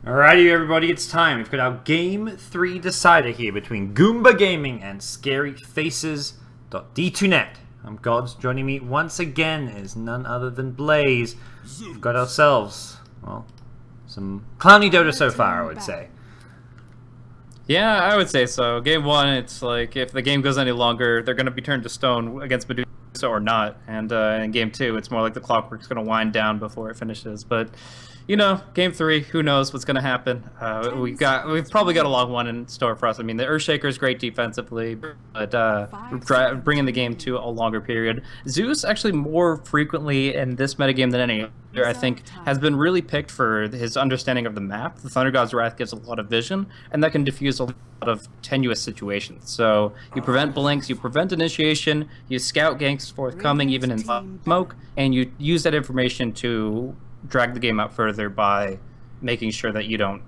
Alrighty everybody, it's time. We've got our Game 3 decider here between Goomba Gaming and ScaryFaces.d2net. I'm GoDz. Joining me once again is none other than Blaze. We've got ourselves, well, some clowny Dota so far, I would say. Yeah, I would say so. Game 1, it's like, if the game goes any longer, they're going to be turned to stone against Medusa or not. And in Game 2, it's more like the clockwork's going to wind down before it finishes. But, you know, Game 3, who knows what's going to happen. We've probably got a long one in store for us. I mean, the Earthshaker is great defensively, but bringing the game to a longer period. Zeus actually more frequently in this metagame than any other, I think, has been really picked for his understanding of the map. The Thunder God's Wrath gives a lot of vision, and that can diffuse a lot of tenuous situations. So you prevent blinks, you prevent initiation, you scout ganks forthcoming even in smoke, and you use that information to drag the game out further by making sure that you don't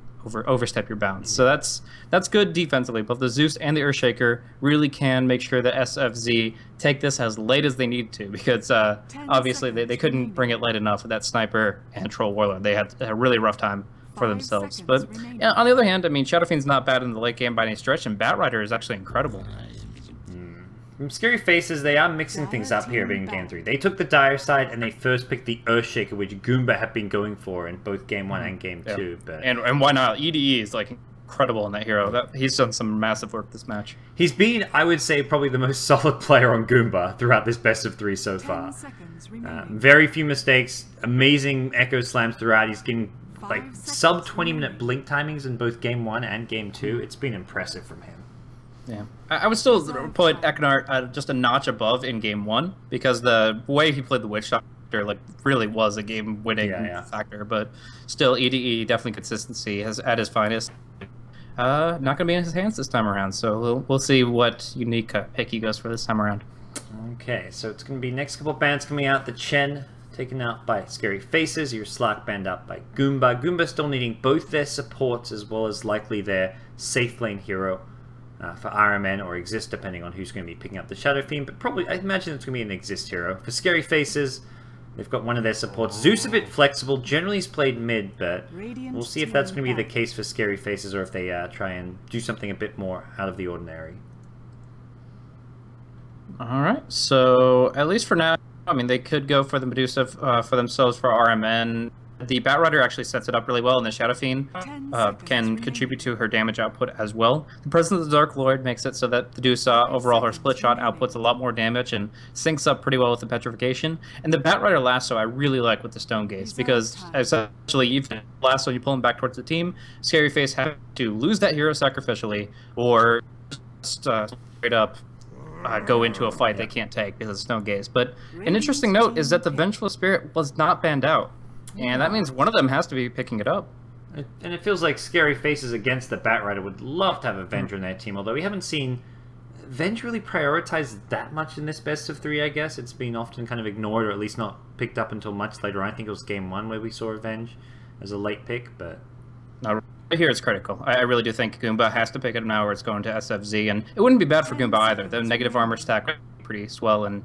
overstep your bounds. So that's good defensively. Both the Zeus and the Earthshaker really can make sure that SFZ take this as late as they need to, because obviously they couldn't bring it late enough with that Sniper and Troll Warlord. They had a really rough time for themselves. But yeah, on the other hand, I mean, Shadow Fiend's not bad in the late game by any stretch, and Batrider is actually incredible. From Scary Faces, they are mixing things up here being Game 3. They took the dire side and they first picked the Earthshaker, which Goomba had been going for in both Game 1 and Game 2. But and why not? EDE is like incredible in that hero. He's done some massive work this match. He's been, I would say, probably the most solid player on Goomba throughout this best of 3 so far. Very few mistakes, amazing echo slams throughout. He's getting like sub 20-minute blink timings in both Game 1 and Game 2. It's been impressive from him. Yeah, I would still put Eknart just a notch above in Game 1, because the way he played the Witch Doctor like really was a game-winning factor. But still, EDE definitely consistency has at his finest. Not going to be in his hands this time around, so we'll see what unique pick he goes for this time around. Okay, so it's going to be next couple bands coming out. The Chen taken out by Scary Faces. Your Slark banned out by Goomba. Goomba still needing both their supports as well as likely their safe lane hero. For RMN or Exist, depending on who's going to be picking up the Shadow Fiend, but probably, I imagine it's going to be an Exist hero. For Scary Faces, they've got one of their supports. Zeus a bit flexible, generally he's played mid, but we'll see if that's going to be the case for Scary Faces or if they try and do something a bit more out of the ordinary. Alright, so at least for now, I mean, they could go for the Medusa for themselves for RMN. The Batrider actually sets it up really well, and the Shadow Fiend can contribute to her damage output as well. The presence of the Dark Lord makes it so that the Medusa, overall, her split shot outputs a lot more damage and syncs up pretty well with the Petrification. And the Batrider Lasso I really like with the Stone Gaze, because essentially, even Lasso, you pull him back towards the team, Scary Face has to lose that hero sacrificially, or just straight up go into a fight they can't take because of Stone Gaze. But an interesting note is that the Vengeful Spirit was not banned out. And that means one of them has to be picking it up. And it feels like Scary Faces against the Batrider would love to have a Venger in their team, although we haven't seen Venge really prioritized that much in this best of 3, I guess. It's been often kind of ignored, or at least not picked up until much later on. I think it was Game 1 where we saw Venge as a late pick, but... No, right here it's critical. I really do think Goomba has to pick it up now, or it's going to SFZ, and it wouldn't be bad for Goomba either. The negative armor stack would be pretty swell, and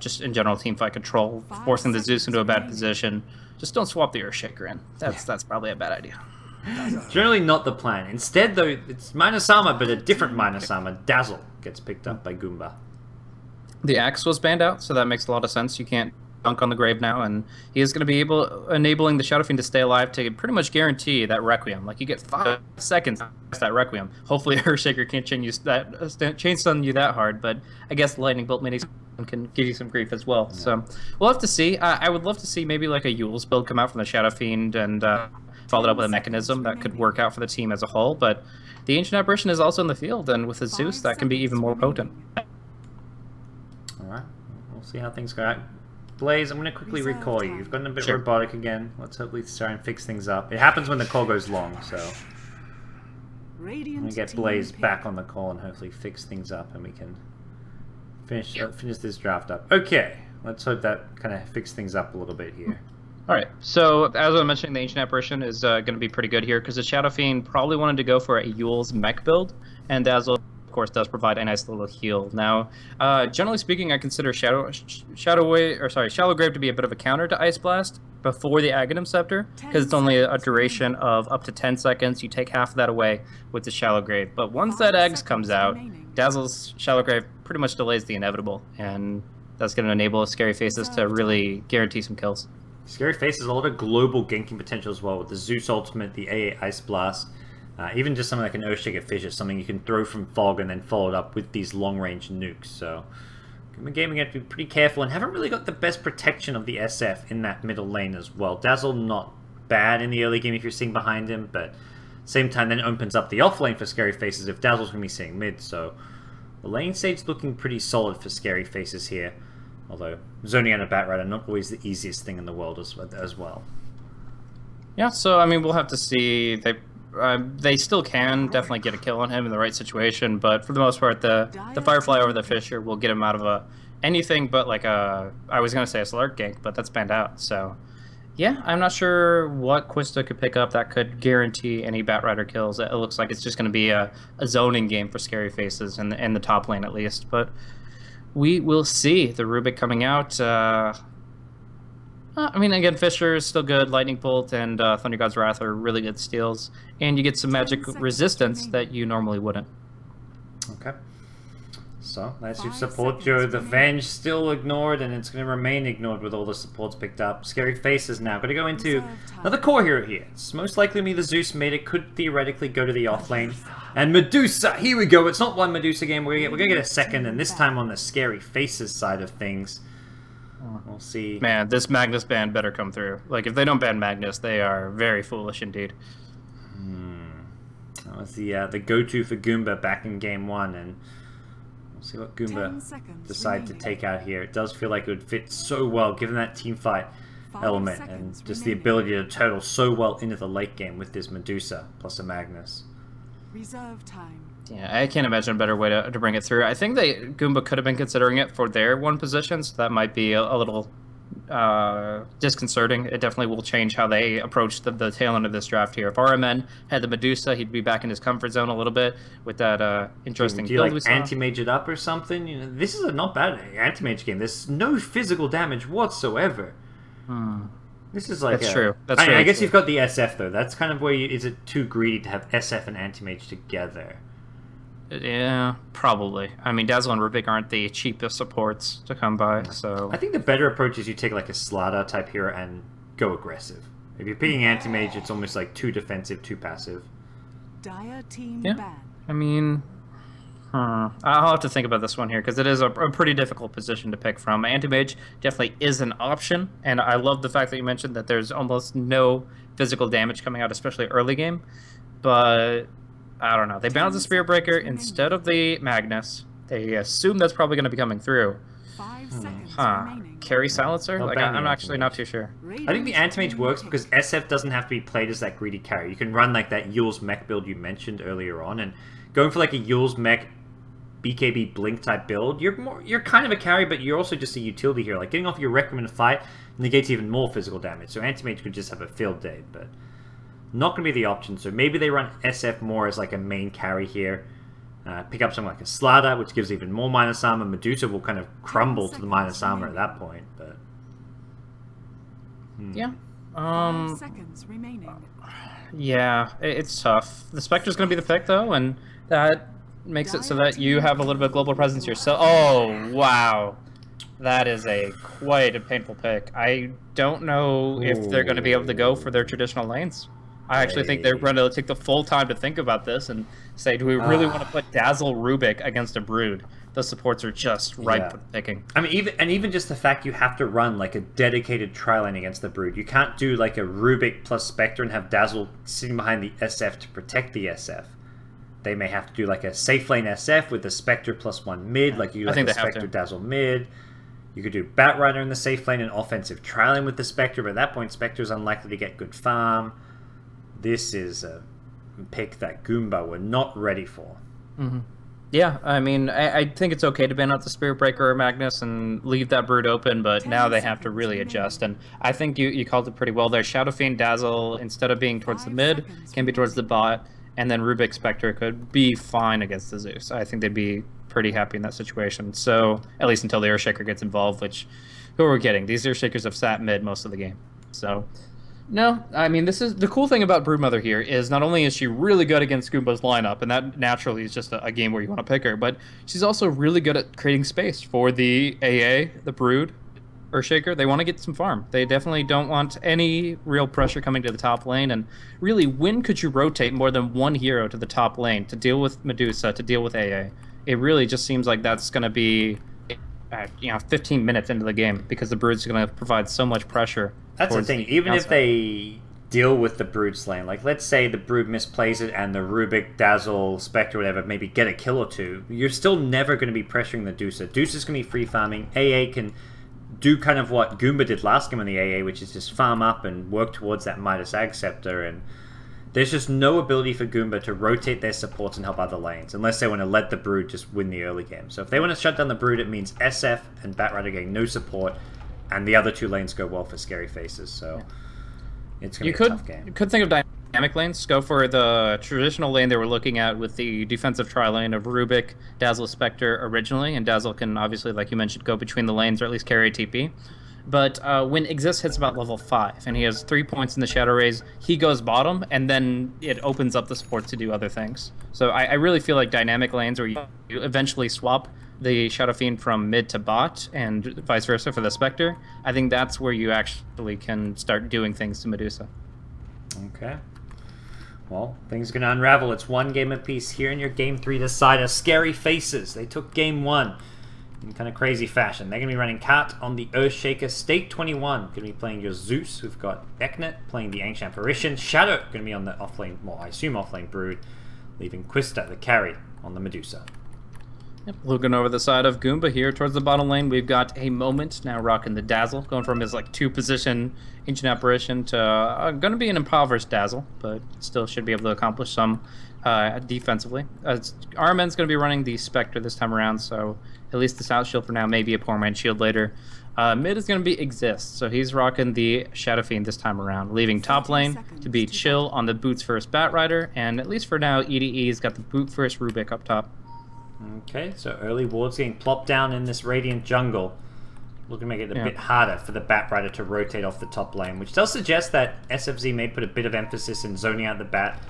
just in general teamfight control, forcing the Zeus into a bad position. Just don't swap the Earthshaker in. That's probably a bad idea. Generally not the plan. Instead, though, it's minus armor, but a different minus armor. Dazzle gets picked up by Goomba. The Axe was banned out, so that makes a lot of sense. You can't dunk on the grave now, and he is going to be enabling the Shadow Fiend to stay alive to pretty much guarantee that Requiem. Like, you get 5 seconds past that Requiem. Hopefully Earthshaker can't chain stun you that hard, but I guess Lightning Bolt Minis can give you some grief as well. Yeah. So we'll have to see. I would love to see maybe like a Yule's build come out from the Shadow Fiend and followed up with a mechanism that could work out for the team as a whole, but the Ancient Apparition is also in the field, and with the Zeus that can be even more potent. Alright, we'll see how things go out. Blaze, I'm going to quickly recall you. You've gotten a bit robotic again. Let's hopefully try and fix things up. It happens when the call goes long, so I'm going to get Blaze back on the call and hopefully fix things up, and we can finish this draft up. Okay, let's hope that kind of fixes things up a little bit here. Alright, so as I was mentioning, the Ancient Apparition is going to be pretty good here, because the Shadow Fiend probably wanted to go for a Yule's mech build, and Dazzle, of course, does provide a nice little heal. Now, generally speaking, I consider Shallow Grave to be a bit of a counter to Ice Blast, before the Aghanim Scepter, because it's only a duration of up to 10 seconds. You take half of that away with the Shallow Grave. But once that Eggs comes out, Dazzle's Shallow Grave pretty much delays the inevitable, and that's going to enable Scary Faces to really guarantee some kills. Scary Faces has a lot of global ganking potential as well, with the Zeus Ultimate, the AA Ice Blast, even just something like an Earthshaker Fissure, something you can throw from Fog and then follow it up with these long-range nukes. So Goomba Gaming have to be pretty careful, and haven't really got the best protection of the SF in that middle lane as well. Dazzle not bad in the early game if you're seeing behind him, but same time then opens up the off lane for Scary Faces if Dazzle's going to be seeing mid. So the lane stage's looking pretty solid for Scary Faces here, although zoning out a Batrider not always the easiest thing in the world as well. Yeah, so I mean we'll have to see. They still can definitely get a kill on him in the right situation, but for the most part, the Firefly over the Fissure will get him out of anything but like I was gonna say a Slark gank, but that's banned out. So yeah, I'm not sure what Quista could pick up that could guarantee any Batrider kills. It looks like it's just gonna be a zoning game for Scary Faces in the top lane at least, but we will see. The Rubik coming out. I mean, again, Fissure is still good. Lightning Bolt and Thunder God's Wrath are really good steals. And you get some magic resistance that you normally wouldn't. Okay. So, that's your support, Joe. The Venge still ignored, and it's going to remain ignored with all the supports picked up. Scary Faces now. Going to go into another core hero here. It's most likely me, the Zeus mid. It could theoretically go to the offlane. And Medusa! Here we go. It's not one Medusa game. We're going to get a second, and this time on the Scary Faces side of things. We'll see. Man, this Magnus ban better come through. Like, if they don't ban Magnus, they are very foolish indeed. That was the go-to for Goomba back in game 1, and we'll see what Goomba decide to take out here. It does feel like it would fit so well, given that team fight element, and just the ability to turtle so well into the late game with this Medusa plus a Magnus. Reserve time. Yeah, I can't imagine a better way to bring it through. I think Goomba could have been considering it for their one position, so that might be a little disconcerting. It definitely will change how they approach the tail end of this draft here. If RMN had the Medusa, he'd be back in his comfort zone a little bit with that interesting build. Do you build like anti-mage it up or something? You know, this is a not bad anti-mage game. There's no physical damage whatsoever. This is like That's true. That's I guess you've got the SF though. That's kind of where is it too greedy to have SF and anti-mage together? Yeah, probably. I mean, Dazzle and Rubik aren't the cheapest supports to come by, so... I think the better approach is you take like a Slada type hero and go aggressive. If you're picking anti-mage, it's almost like too defensive, too passive. Dire team yeah, ban. I mean... I'll have to think about this one here, because it is a pretty difficult position to pick from. Anti-mage definitely is an option, and I love the fact that you mentioned that there's almost no physical damage coming out, especially early game, but... I don't know. They banned the Spirit Breaker instead of the Magnus. They assume that's probably going to be coming through. 5 seconds Carry Silencer? Like, I'm actually not too sure. I think the anti-mage works because SF doesn't have to be played as that greedy carry. You can run like that Yule's mech build you mentioned earlier on, and going for like a Yule's mech BKB blink type build, you're kind of a carry, but you're also just a utility here. Like getting off your Requiem in a fight negates even more physical damage. So anti-mage could just have a field day, but not going to be the option. So maybe they run SF more as like a main carry here. Pick up something like a Slada, which gives even more minus armor. Medusa will kind of crumble to the minus armor at that point. But yeah, 5 seconds remaining. Yeah, it's tough. The Spectre's going to be the pick though, and that makes it so that you have a little bit of global presence yourself. Oh wow, that is quite a painful pick. I don't know if they're going to be able to go for their traditional lanes. I actually think they're going to take the full time to think about this and say, do we really want to put Dazzle Rubik against a Brood? The supports are just ripe for picking. I mean, even just the fact you have to run like a dedicated tri-lane against the Brood. You can't do like a Rubik plus Spectre and have Dazzle sitting behind the SF to protect the SF. They may have to do like a safe lane SF with the Spectre plus 1 mid, like you do like a Spectre Dazzle mid. You could do Batrider in the safe lane and offensive tri-lane with the Spectre, but at that point Spectre's unlikely to get good farm. This is a pick that Goomba were not ready for. Yeah, I mean, I think it's okay to ban out the Spirit Breaker or Magnus and leave that Brood open, but now they have to really adjust. And I think you called it pretty well there. Shadow Fiend Dazzle, instead of being towards the mid, can be towards the bot, and then Rubik Spectre could be fine against the Zeus. I think they'd be pretty happy in that situation. So, at least until the Earthshaker gets involved, which, who are we getting? These Earthshakers have sat mid most of the game. So, no, I mean, this is the cool thing about Broodmother here is not only is she really good against Goomba's lineup, and that naturally is just a game where you want to pick her, but she's also really good at creating space for the AA, the Brood, Earthshaker. They want to get some farm. They definitely don't want any real pressure coming to the top lane, and really, when could you rotate more than one hero to the top lane to deal with Medusa, to deal with AA? It really just seems like that's going to be 15 minutes into the game because the Brood's going to provide so much pressure. That's the thing. Even if they deal with the Brood lane, like let's say the Brood misplays it and the Rubik, Dazzle, Spectre, whatever, maybe get a kill or two, you're still never going to be pressuring the Deucer. Deucer's going to be free farming. AA can do kind of what Goomba did last game on the AA, which is just farm up and work towards that Midas Ag Scepter, and there's just no ability for Goomba to rotate their supports and help other lanes, unless they want to let the Brood just win the early game. So if they want to shut down the Brood, it means SF and Batrider getting no support, and the other two lanes go well for Scary Faces, so it's going to be a tough game. You could think of dynamic lanes. Go for the traditional lane they were looking at with the defensive tri-lane of Rubik, Dazzle, Spectre originally, and Dazzle can obviously, like you mentioned, go between the lanes or at least carry a TP. But when Exist hits about level 5 and he has 3 points in the Shadow Rays, he goes bottom, and then it opens up the support to do other things. So I really feel like dynamic lanes where you eventually swap the Shadow Fiend from mid to bot and vice versa for the Spectre, I think that's where you actually can start doing things to Medusa. Okay. Well, things are going to unravel. It's one game apiece here in your Game 3 decider. Scary Faces. They took Game 1 in kind of crazy fashion. They're going to be running Kat on the Earthshaker. State 21 going to be playing your Zeus. We've got Eknet playing the Ancient Apparition. Shadow going to be on the offlane, well, I assume offlane Brood, leaving Quista, the carry, on the Medusa. Yep. Looking over the side of Goomba here towards the bottom lane, we've got a Moment now rocking the Dazzle, going from his like 2-position Ancient Apparition to going to be an impoverished Dazzle, but still should be able to accomplish some defensively. Armen's going to be running the Spectre this time around, so at least the South Shield for now, maybe a poor man shield later. Mid is going to be Exist, so he's rocking the Shadow Fiend this time around, leaving top lane to be Chill on the Boots First Batrider, and at least for now, EDE's got the Boot First Rubik up top. Okay, so early wards getting plopped down in this Radiant jungle. Looking to make it a bit harder for the Batrider to rotate off the top lane, which does suggest that SFZ may put a bit of emphasis in zoning out the Bat,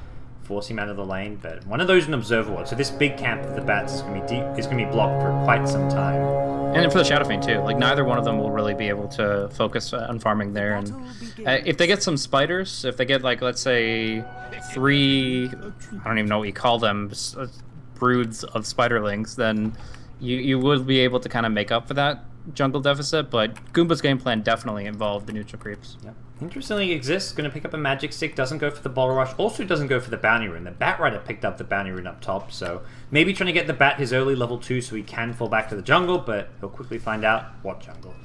forcing him out of the lane, but one of those in Observer Ward, so this big camp of the Bats is going to be blocked for quite some time. And then for the Shadow Fiend too, like neither one of them will really be able to focus on farming there, and if they get some spiders, if they get like, let's say 3, I don't even know what you call them, broods of spiderlings, then you would be able to kind of make up for that jungle deficit, but Goomba's game plan definitely involved the neutral creeps. Yep. Interestingly, Exists, going to pick up a Magic Stick, doesn't go for the Bottle Rush, also doesn't go for the Bounty Rune. The Batrider picked up the Bounty Rune up top, so maybe trying to get the Bat his early level 2 so he can fall back to the jungle, but he'll quickly find out what jungle.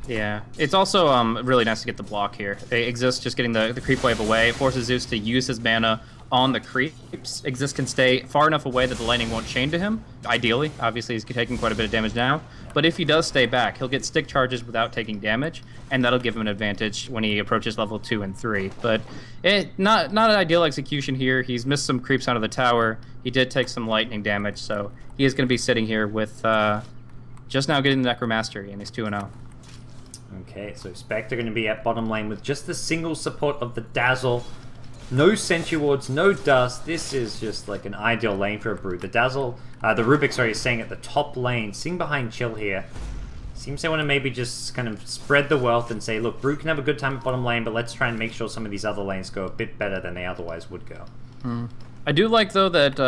Yeah, it's also really nice to get the block here. They Exist just getting the creep wave away. It forces Zeus to use his mana on the creeps. Exist can stay far enough away that the lightning won't chain to him, ideally. Obviously, he's taking quite a bit of damage now. But if he does stay back, he'll get stick charges without taking damage, and that'll give him an advantage when he approaches level 2 and 3. But not an ideal execution here. He's missed some creeps out of the tower. He did take some lightning damage, so he is going to be sitting here with just now getting the Necromastery, and he's 2-0. Okay, so Spectre going to be at bottom lane with just the single support of the Dazzle. No Sentry Wards, no Dust. This is just like an ideal lane for a Brood. The Dazzle, the Rubik, sorry, is staying at the top lane, sitting behind Chill here. Seems they want to maybe just kind of spread the wealth and say, look, Brood can have a good time at bottom lane, but let's try and make sure some of these other lanes go a bit better than they otherwise would go. I do like, though, that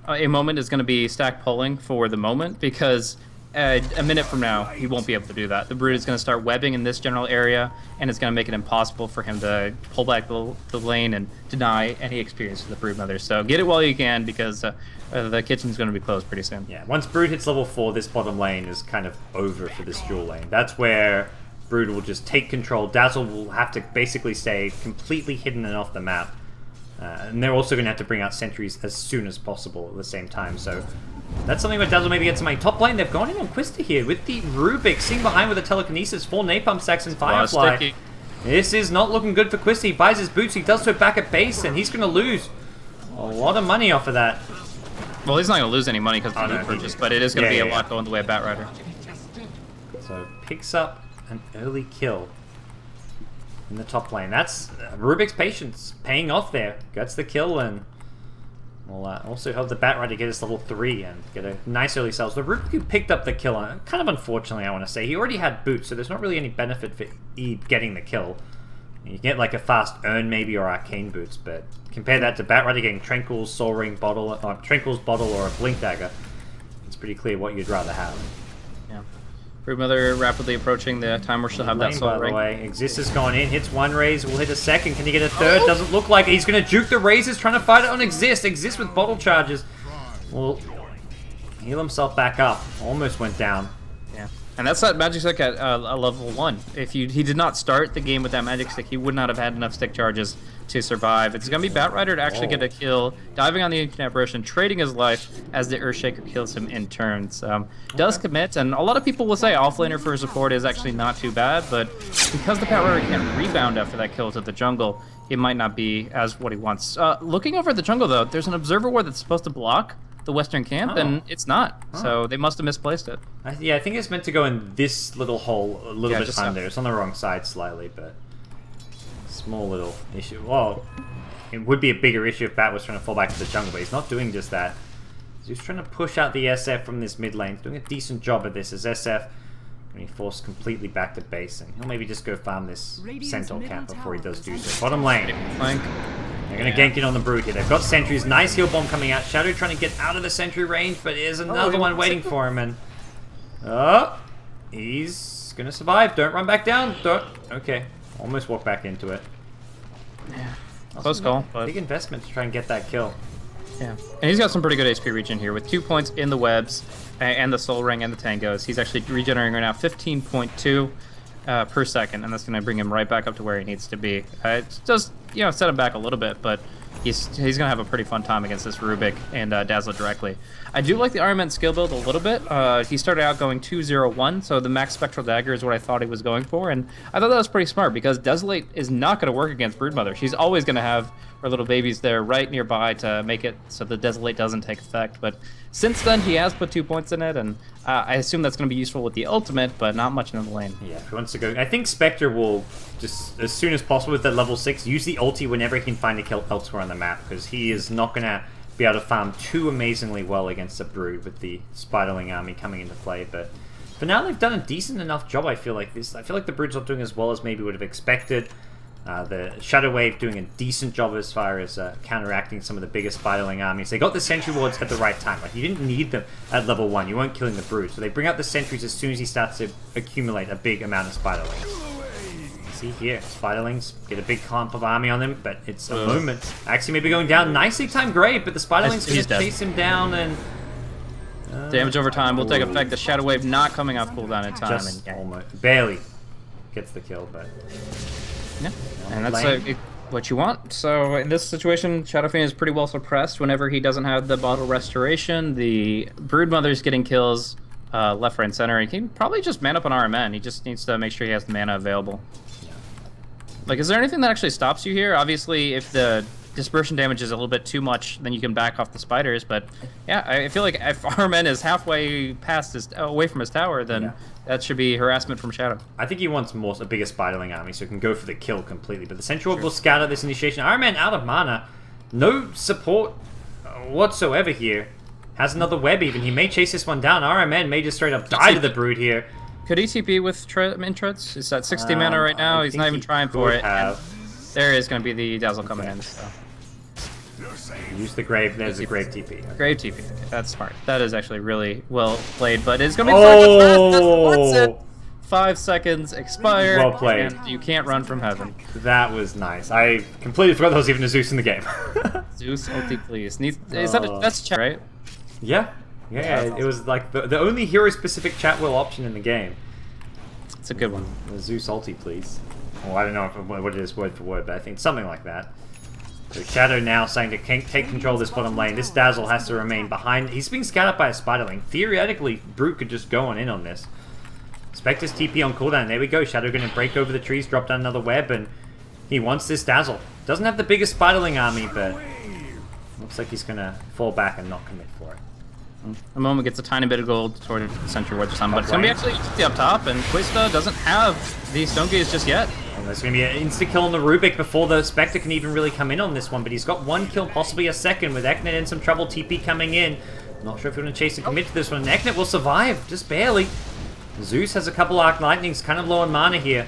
a Moment is going to be stack pulling for the Moment, because a minute from now, he won't be able to do that. The Brood is going to start webbing in this general area, and it's going to make it impossible for him to pull back the lane and deny any experience to the Broodmother. So get it while you can, because the kitchen's going to be closed pretty soon. Yeah, once Brood hits level 4, this bottom lane is kind of over for this dual lane. That's where Brood will just take control. Dazzle will have to basically stay completely hidden and off the map. And they're also going to have to bring out sentries as soon as possible at the same time, so that's something where Dazzle maybe gets my top lane. They've gone in on Quista here with the Rubik, sitting behind with the Telekinesis, 4 Napalm Stacks and Firefly. This is not looking good for Quista. He buys his boots, he does so back at base, and he's going to lose a lot of money off of that. Well, he's not going to lose any money because of the loot purchase, but it is going to be a lot going the way of Batrider. So picks up an early kill. in the top lane. That's Rubik's patience paying off there. Gets the kill, and we'll also help the Batrider get his level 3 and get a nice early sales. The Rubik who picked up the kill, kind of unfortunately I want to say, he already had boots, so there's not really any benefit for Eve getting the kill. You get like a fast earn maybe or arcane boots, but compare that to Batrider getting Tranquil's Soul Ring bottle, Tranquil's bottle or a Blink Dagger. It's pretty clear what you'd rather have. Yeah. Broodmother rapidly approaching the time where she'll have that Soul Ring. By the way, Exist has gone in, hits one raise, will hit a second. Can he get a third? Doesn't look like it. He's going to juke the raises, trying to fight it on Exist. Exist with bottle charges. Will heal himself back up. Almost went down. Yeah. And that's that magic stick at a level 1. If he did not start the game with that magic stick, he would not have had enough stick charges to survive. It's going to be Batrider to actually get a kill, diving on the Ancient Apparition, trading his life as the Earthshaker kills him in turns. Does commit, and a lot of people will say offlaner for support is actually not too bad, but because the Batrider can't rebound after that kill to the jungle, it might not be as what he wants. Looking over at the jungle, though, there's an observer ward that's supposed to block the western camp, and it's not. So they must have misplaced it. Yeah, I think it's meant to go in this little hole a little bit under. It's on the wrong side slightly, but small little issue. Well, it would be a bigger issue if Bat was trying to fall back to the jungle, but he's not doing just that. He's trying to push out the SF from this mid lane. He's doing a decent job at this as SF going to be forced completely back to base, and he'll maybe just go farm this Centaur camp before he does do so. Bottom lane. Flank. They're going to gank it on the Brood here. They've got sentries. Nice heal bomb coming out. Shadow trying to get out of the sentry range, but there's another one waiting for him. And he's going to survive. Don't run back down. Don't. Okay. Almost walked back into it. Yeah. Close call. Big investment to try and get that kill. Yeah. And he's got some pretty good HP region here with 2 points in the webs and the Soul Ring and the Tangos. He's actually regenerating right now 15.2 per second, and that's going to bring him right back up to where he needs to be. It does, set him back a little bit, but he's going to have a pretty fun time against this Rubik and Dazzle directly. I do like the Iron Man skill build a little bit. He started out going 2-0-1, so the max Spectral Dagger is what I thought he was going for, and I thought that was pretty smart because Desolate is not going to work against Broodmother. She's always going to have her little babies there right nearby to make it so the Desolate doesn't take effect, but since then he has put 2 points in it, and I assume that's going to be useful with the ultimate, but not much in the lane. Yeah, if he wants to go... I think Spectre will just, as soon as possible with that level 6, use the ulti whenever he can find a kill elsewhere on the map, because he is not going to be able to farm too amazingly well against the Brood with the Spiderling army coming into play, but for now they've done a decent enough job, I feel like. I feel like the Brood's not doing as well as maybe would have expected. The Shadow Wave doing a decent job as far as counteracting some of the bigger Spiderling armies. They got the Sentry Wards at the right time. Like, you didn't need them at level 1. You weren't killing the Brood. So they bring out the Sentries as soon as he starts to accumulate a big amount of Spiderlings. See here, Spiderlings get a big clump of army on them, but it's a moment. Actually, maybe going down. Nicely timed grave, but the Spiderlings can chase him down and... damage over time will take effect. The Shadow Wave not coming off cooldown in time. Just almost. Barely gets the kill, but... Yeah, and that's what you want. So in this situation, Shadow Fiend is pretty well suppressed whenever he doesn't have the bottle restoration. The Broodmother's getting kills left, right, and center. He can probably just man up an RMN. He just needs to make sure he has the mana available. Like, is there anything that actually stops you here? Obviously, if the dispersion damage is a little bit too much, then you can back off the spiders. But yeah, I feel like if RMN is halfway past away from his tower, then that should be harassment from Shadow. I think he wants a bigger Spiderling army so he can go for the kill completely. But the Central will scout out this initiation. Iron Man out of mana. No support whatsoever here. Has another web even. He may chase this one down. RMN may just straight up die to the Brood here. Could he TP with Intreads? He's at 60 mana right now. He's not even trying for it. There is going to be the Dazzle coming in. So. Use the Grave. There's a Grave TP. Grave TP. That's smart. That is actually really well played, but it's going to be that's it. 5 seconds expire. Well played. And you can't run from heaven. That was nice. I completely forgot there was even a Zeus in the game. Zeus, ulti, please. That's chat, right? Yeah. Yeah, it was like the only hero-specific chat wheel option in the game. It's a good one. The Zeus ulti, please. Well, I don't know what it is word for word, but I think it's something like that. So Shadow now saying to take control of this bottom lane. This Dazzle has to remain behind. He's being scattered by a Spiderling. Theoretically, Brute could just go in on this. Spectre's TP on cooldown. There we go. Shadow going to break over the trees, drop down another web, and he wants this Dazzle. Doesn't have the biggest Spiderling army, but looks like he's going to fall back and not commit for it. A moment gets a tiny bit of gold toward Sentry Ward or something, but it's going to be actually up top, and Quista doesn't have the Stone Gaze just yet. And there's going to be an insta-kill on the Rubik before the Spectre can even really come in on this one, but he's got one kill, possibly a second, with Eknet in some trouble, TP coming in. Not sure if you want to chase and commit to this one. Eknet will survive, just barely. Zeus has a couple Arc Lightnings, kind of low on mana here.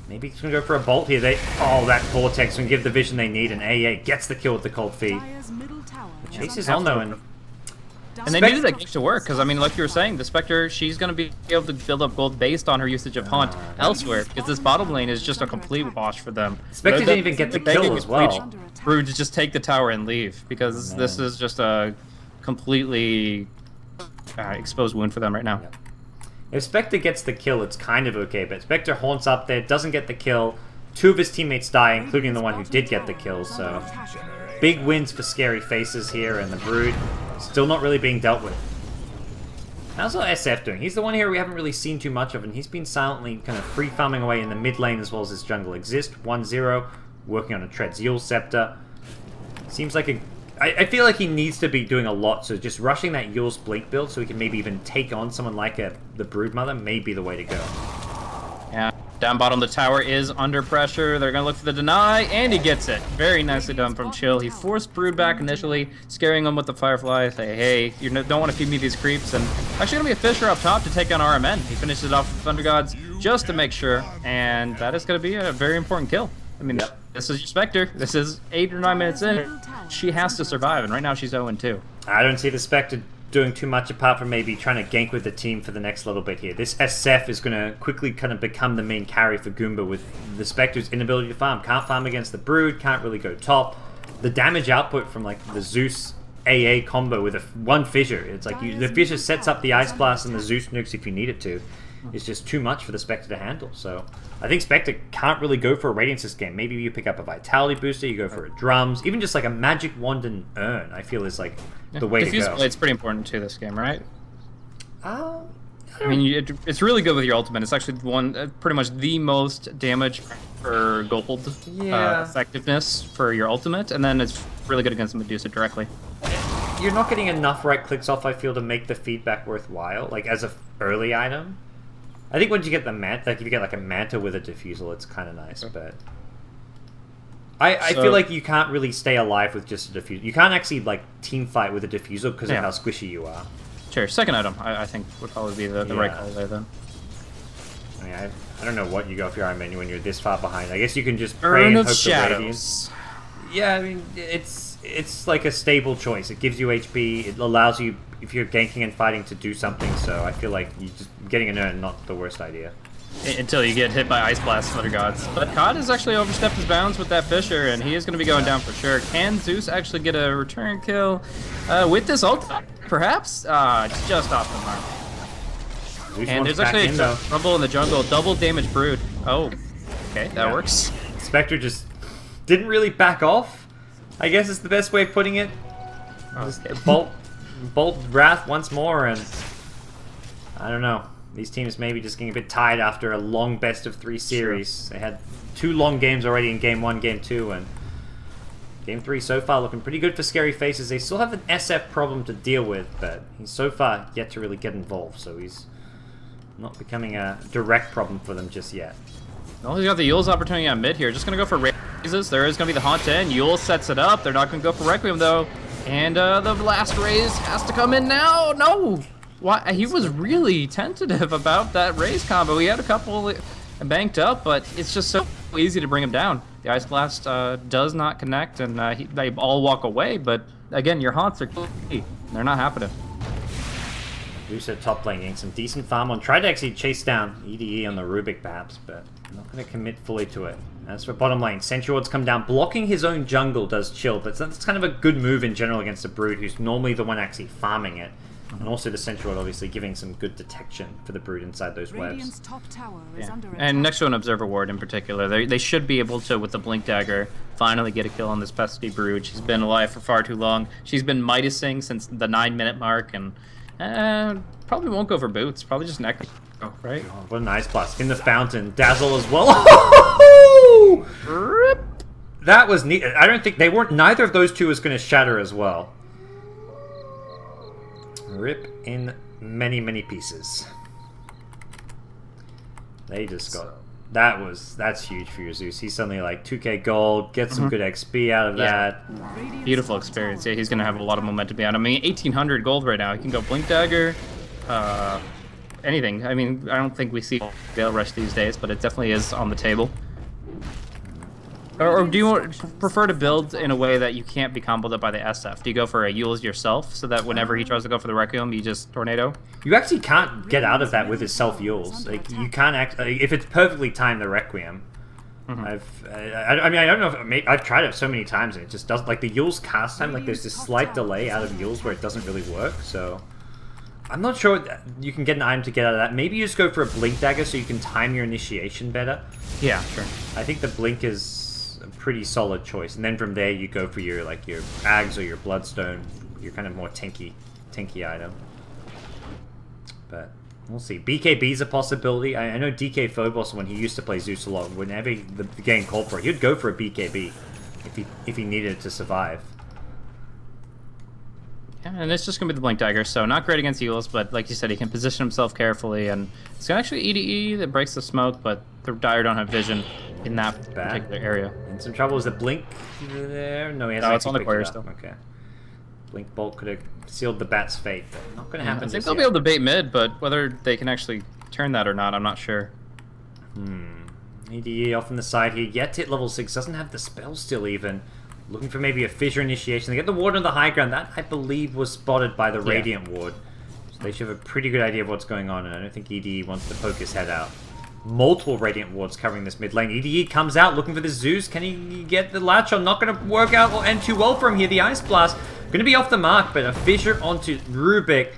Maybe he's going to go for a Bolt here. Oh, that Vortex can give the vision they need, and AA gets the kill with the Cold Feed. The chase is on, though, and they needed that game to work, because, I mean, like you were saying, the Spectre, she's going to be able to build up gold based on her usage of Haunt elsewhere, because this bottom lane is just a complete wash for them. Spectre didn't even get the kill as well. Brood to just take the tower and leave, because this is just a completely exposed wound for them right now. Yep. If Spectre gets the kill, it's kind of okay, but Spectre haunts up there, doesn't get the kill. Two of his teammates die, including the one who did get the kill, so big wins for Scary Faces here, and the Brood still not really being dealt with. How's our SF doing? He's the one here we haven't really seen too much of, and he's been silently kind of free farming away in the mid lane as well as his jungle exist. 1-0, working on a Tread's Yule Scepter. Seems like I feel like he needs to be doing a lot, so just rushing that Yule's Blink build so he can maybe even take on someone like the Broodmother may be the way to go. Yeah, down bottom the tower is under pressure. They're going to look for the deny, and he gets it. Very nicely done from Chill. He forced Brood back initially, scaring him with the Firefly. Say, hey, you don't want to feed me these creeps. And actually going to be a Fisher up top to take on RMN. He finishes it off with Thunder Gods just to make sure, and that is going to be a very important kill. I mean, this is your Spectre. This is 8 or 9 minutes in. She has to survive, and right now she's 0-2. I don't see the Spectre doing too much apart from maybe trying to gank with the team for the next little bit here. This SF is going to quickly kind of become the main carry for Goomba with the Spectre's inability to farm. Can't farm against the Brood, can't really go top. The damage output from like the Zeus AA combo with one Fissure, it's like the Fissure sets up the Ice Blast and the Zeus nukes if you need it to. It's just too much for the Spectre to handle. So I think Spectre can't really go for a Radiance this game. Maybe you pick up a Vitality Booster, you go for a Drums, even just like a Magic Wand and Urn, I feel is like the way to go. It's pretty important to this game, right? I mean, it's really good with your ultimate. It's actually pretty much the most damage per gold effectiveness for your ultimate, and then it's really good against Medusa directly. You're not getting enough right clicks off, I feel, to make the feedback worthwhile, like as an early item. I think once you get the Manta, like if you get like a Manta with a Diffusal, it's kind of nice, but I feel like you can't really stay alive with just a Diffusal. You can't actually like team fight with a Diffusal because of how squishy you are. Sure, second item I think would probably be the right call there then. I mean, I don't know what you go for your Iron Man when you're this far behind. I guess you can just pray and hope for Radiance. Yeah, I mean, it's like a stable choice. It gives you HP. It allows you, if you're ganking and fighting, to do something. So I feel like getting an urn not the worst idea. Until you get hit by Ice Blast, Thunder Gods. But Cod has actually overstepped his bounds with that Fissure, and he is going to be going down for sure. Can Zeus actually get a return kill with this ult? Perhaps? It's just off the mark. Zeus and there's actually a trouble in the jungle. Double damage Brood. Oh, okay, that works. Spectre just didn't really back off, I guess is the best way of putting it. Okay. Bolt Wrath once more, and I don't know. These teams may be just getting a bit tired after a long best-of-3 series. Sure. They had 2 long games already in Game 1, Game 2, and Game 3 so far looking pretty good for Scary Faces. They still have an SF problem to deal with, but he's so far yet to really get involved, so he's not becoming a direct problem for them just yet. Well, he's got the Yule's opportunity on mid here. Just going to go for raises. There is going to be the Haunt in. Yule sets it up. They're not going to go for Requiem, though. And the last raise has to come in now. No! Why? He was really tentative about that raise combo. He had a couple banked up, but it's just so easy to bring him down. The Ice Blast does not connect, and they all walk away. But again, your haunts are key. They're not happening. Lucia top lane getting some decent farm on. Tried to actually chase down EDE on the Rubik perhaps, but not going to commit fully to it. As for bottom lane, Sentry Ward's come down. Blocking his own jungle does chill, but that's kind of a good move in general against the Brood, who's normally the one actually farming it. And also the Sentry Ward obviously giving some good detection for the Brood inside those webs. Top tower is under and next to an Observer Ward in particular, they should be able to, with the Blink Dagger, finally get a kill on this pesky Brood. She's been alive for far too long. She's been Midasing since the 9-minute mark, and probably won't go for boots. Probably just neck. Oh, right. God, what a nice blast. In the fountain. Dazzle as well. Rip. That was neat. I don't think neither of those two is going to shatter as well. Rip in many, many pieces. They just got That's huge for your Zeus. He's suddenly like 2k gold, get some good XP out of that. Beautiful experience. Yeah, he's going to have a lot of momentum behind him. I mean, 1,800 gold right now. He can go Blink Dagger, anything. I mean, I don't think we see Gale Rush these days, but it definitely is on the table. Or do you prefer to build in a way that you can't be comboed up by the SF? Do you go for a Yules yourself, so that whenever he tries to go for the Requiem, you just Tornado? You actually can't get out of that with his self Yules. Like, you can't if it's perfectly timed the Requiem. I mean, I don't know if I've tried it so many times and it just doesn't, like the Yules cast time, like there's this slight delay out of Yules where it doesn't really work, so I'm not sure you can get an item to get out of that. Maybe you just go for a Blink Dagger so you can time your initiation better. Yeah, sure. I think the Blink is a pretty solid choice, and then from there you go for your your Ags or your Bloodstone, your kind of more tanky item. But we'll see. BKB is a possibility. I know DK Phobos, when he used to play Zeus a lot, whenever the game called for it, he'd go for a BKB if he needed it to survive. Yeah, and it's just going to be the Blink Dagger, so not great against Yules, but like you said, he can position himself carefully, and it's actually EDE that breaks the smoke, but the Dire don't have vision in that particular area. In some trouble. Is the Blink there? No, he has no, it's on the Courier still. Okay. Blink Bolt could have sealed the Bat's fate, but not going to happen. I think they'll be able to bait mid, but whether they can actually turn that or not, I'm not sure. EDE off on the side here, yet to hit level 6, doesn't have the spell still even. Looking for maybe a Fissure Initiation. They get the ward on the high ground. That, I believe, was spotted by the Radiant ward. So they should have a pretty good idea of what's going on, and I don't think EDE wants to poke his head out. Multiple Radiant wards covering this mid lane. EDE comes out looking for the Zeus. Can he get the latch on? Not going to work out or end too well for him here. The Ice Blast going to be off the mark, but a Fissure onto Rubik.